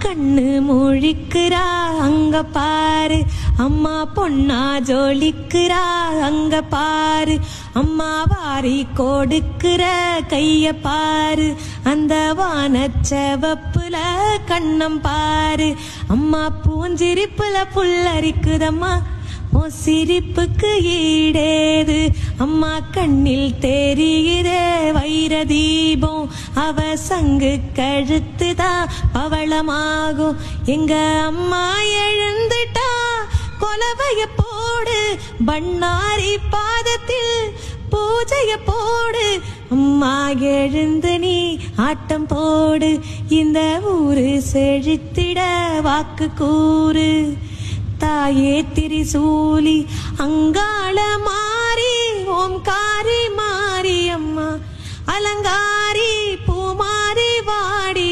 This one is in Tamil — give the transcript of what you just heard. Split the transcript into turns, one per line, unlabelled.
கண்ணு முழிக்கிறா அங்க பாரு, அம்மா பொண்ணா ஜொலிக்கிறா அங்க பாரு, அம்மா வாரி கொடுக்கிற கைய பாரு, அந்த வானச்சவப்புல கண்ணம் பாரு, அம்மா பூஞ்சிரிப்புல புல்லரிக்குதம்மா உன் சிரிப்புக்கு ஈடேது, அம்மா கண்ணில் தெரியுதே வைர தீபம், அவ சங்கு கழுத்துதான் பவளமாகும், எங்க அம்மா எழுந்துட்டா கொலவைய போடு, பண்ணாரி பாதத்தில் பூஜைய போடு, அம்மா எழுந்து நீ ஆட்டம் போடு, இந்த ஊரு செழித்திட வாக்கு கூறு, தாயே திரிசூலி அங்காள மாறி ஓம்காரி மாரி அம்மா அலங்காரி பூமாரி வாடி